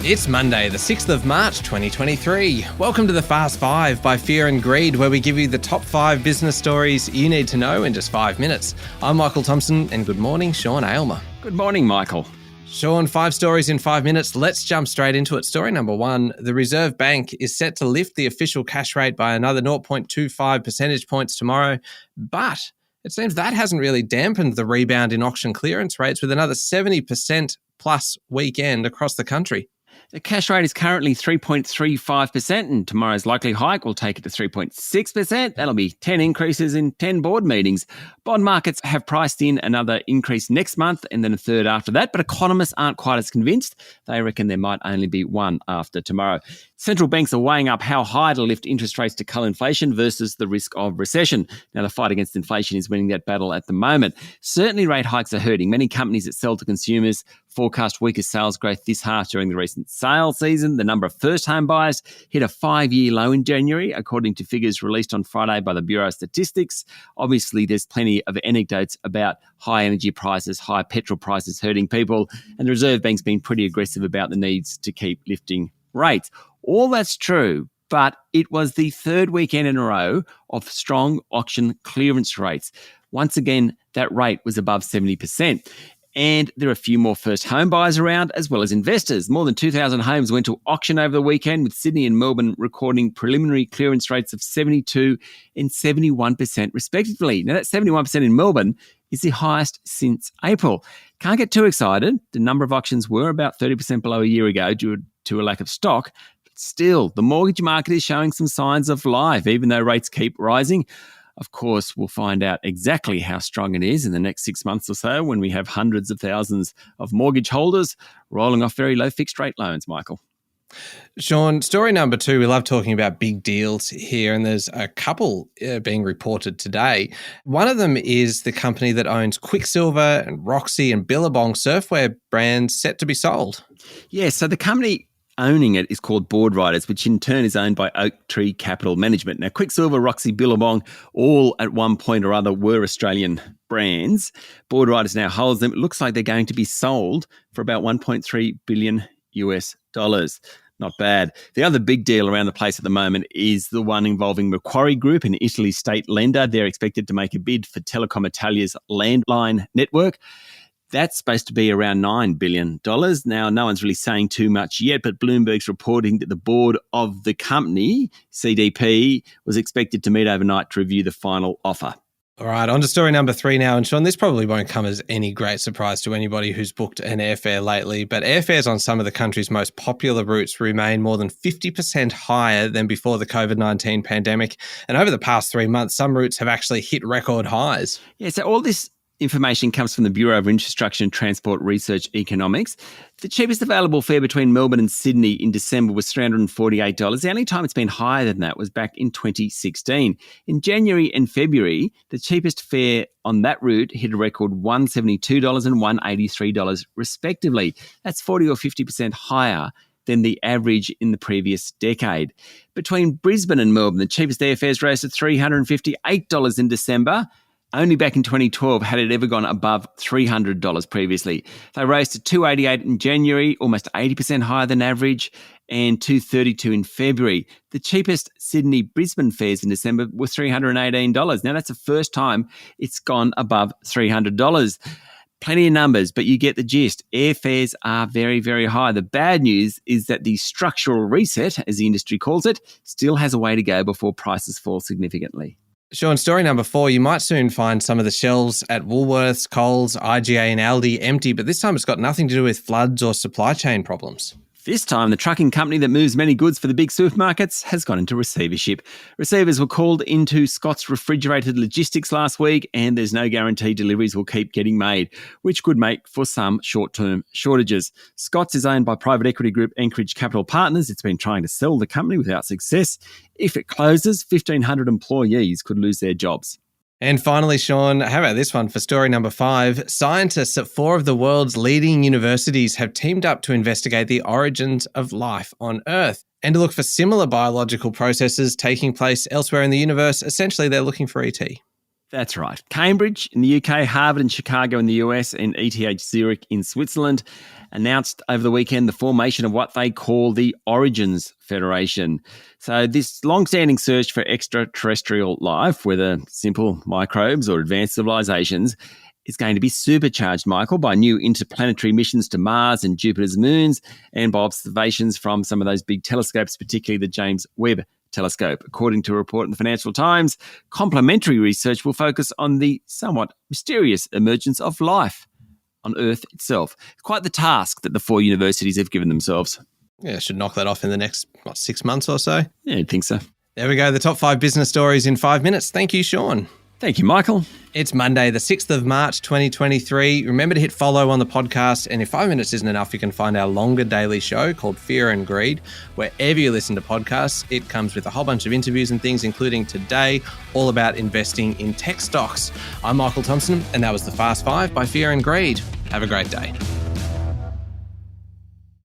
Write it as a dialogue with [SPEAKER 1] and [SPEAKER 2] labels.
[SPEAKER 1] It's Monday, the 6th of March, 2023. Welcome to the Fast Five by Fear and Greed, where we give you the top 5 business stories you need to know in just 5 minutes. I'm Michael Thompson, and good morning, Sean Aylmer.
[SPEAKER 2] Good morning, Michael.
[SPEAKER 1] Sean, 5 stories in 5 minutes. Let's jump straight into it. Story number 1, the Reserve Bank is set to lift the official cash rate by another 0.25 percentage points tomorrow, but it seems that hasn't really dampened the rebound in auction clearance rates, with another 70% plus weekend across the country.
[SPEAKER 2] The cash rate is currently 3.35%, and tomorrow's likely hike will take it to 3.6%. That'll be 10 increases in 10 board meetings. Bond markets have priced in another increase next month and then a third after that, but economists aren't quite as convinced. They reckon there might only be one after tomorrow. Central banks are weighing up how high to lift interest rates to cull inflation versus the risk of recession. Now, the fight against inflation is winning that battle at the moment. Certainly, rate hikes are hurting. Many companies that sell to consumers forecast weaker sales growth this half during the recent sales season. The number of first home buyers hit a 5-year low in January, according to figures released on Friday by the Bureau of Statistics. Obviously, there's plenty of anecdotes about high energy prices, high petrol prices hurting people, and the Reserve Bank's been pretty aggressive about the needs to keep lifting rates. All that's true, but it was the third weekend in a row of strong auction clearance rates. Once again, that rate was above 70%. And there are a few more first home buyers around, as well as investors. More than 2,000 homes went to auction over the weekend, with Sydney and Melbourne recording preliminary clearance rates of 72% and 71% respectively. Now, that 71% in Melbourne is the highest since April. Can't get too excited. The number of auctions were about 30% below a year ago due to a lack of stock. But still, the mortgage market is showing some signs of life, even though rates keep rising. Of course, we'll find out exactly how strong it is in the next 6 months or so when we have hundreds of thousands of mortgage holders rolling off very low fixed rate loans, Michael.
[SPEAKER 1] Sean, story number 2, we love talking about big deals here, and there's a couple being reported today. One of them is the company that owns Quicksilver and Roxy and Billabong surfwear brands set to be sold.
[SPEAKER 2] Yeah, so the company owning it is called Boardriders, which in turn is owned by Oaktree Capital Management. Now, Quicksilver, Roxy, Billabong, all at one point or other were Australian brands. Boardriders now holds them. It looks like they're going to be sold for about $1.3 billion US. Not bad. The other big deal around the place at the moment is the one involving Macquarie Group, an Italy's state lender. They're expected to make a bid for Telecom Italia's landline network. That's supposed to be around $9 billion. Now, no one's really saying too much yet, but Bloomberg's reporting that the board of the company, CDP, was expected to meet overnight to review the final offer.
[SPEAKER 1] All right, on to story number 3 now. And Sean, this probably won't come as any great surprise to anybody who's booked an airfare lately, but airfares on some of the country's most popular routes remain more than 50% higher than before the COVID-19 pandemic. And over the past 3 months, some routes have actually hit record highs.
[SPEAKER 2] Yeah, so all this information comes from the Bureau of Infrastructure and Transport Research Economics. The cheapest available fare between Melbourne and Sydney in December was $348. The only time it's been higher than that was back in 2016. In January and February, the cheapest fare on that route hit a record $172 and $183 respectively. That's 40 or 50% higher than the average in the previous decade. Between Brisbane and Melbourne, the cheapest airfares rose to $358 in December. Only back in 2012 had it ever gone above $300 previously. They rose to $288 in January, almost 80% higher than average, and $232 in February. The cheapest Sydney-Brisbane fares in December were $318. Now, that's the first time it's gone above $300. Plenty of numbers, but you get the gist. Airfares are very, very high. The bad news is that the structural reset, as the industry calls it, still has a way to go before prices fall significantly.
[SPEAKER 1] Sean, story number 4, you might soon find some of the shelves at Woolworths, Coles, IGA and Aldi empty, but this time it's got nothing to do with floods or supply chain problems.
[SPEAKER 2] This time, the trucking company that moves many goods for the big supermarkets has gone into receivership. Receivers were called into Scott's Refrigerated Logistics last week, and there's no guarantee deliveries will keep getting made, which could make for some short-term shortages. Scott's is owned by private equity group Anchorage Capital Partners. It's been trying to sell the company without success. If it closes, 1,500 employees could lose their jobs.
[SPEAKER 1] And finally, Sean, how about this one for story number 5? Scientists at 4 of the world's leading universities have teamed up to investigate the origins of life on Earth and to look for similar biological processes taking place elsewhere in the universe. Essentially, they're looking for ET.
[SPEAKER 2] That's right. Cambridge in the UK, Harvard and Chicago in the US, and ETH Zurich in Switzerland announced over the weekend the formation of what they call the Origins Federation. So this long-standing search for extraterrestrial life, whether simple microbes or advanced civilizations, is going to be supercharged, Michael, by new interplanetary missions to Mars and Jupiter's moons, and by observations from some of those big telescopes, particularly the James Webb Telescope. According to a report in the Financial Times, complementary research will focus on the somewhat mysterious emergence of life on Earth itself. Quite the task that the 4 universities have given themselves.
[SPEAKER 1] Yeah, should knock that off in the next 6 months or so.
[SPEAKER 2] Yeah, I think so.
[SPEAKER 1] There we go, the top 5 business stories in 5 minutes. Thank you, Sean.
[SPEAKER 2] Thank you, Michael.
[SPEAKER 1] It's Monday, the 6th of March, 2023. Remember to hit follow on the podcast. And if 5 minutes isn't enough, you can find our longer daily show called Fear and Greed. Wherever you listen to podcasts, it comes with a whole bunch of interviews and things, including today, all about investing in tech stocks. I'm Michael Thompson, and that was the Fast 5 by Fear and Greed. Have a great day.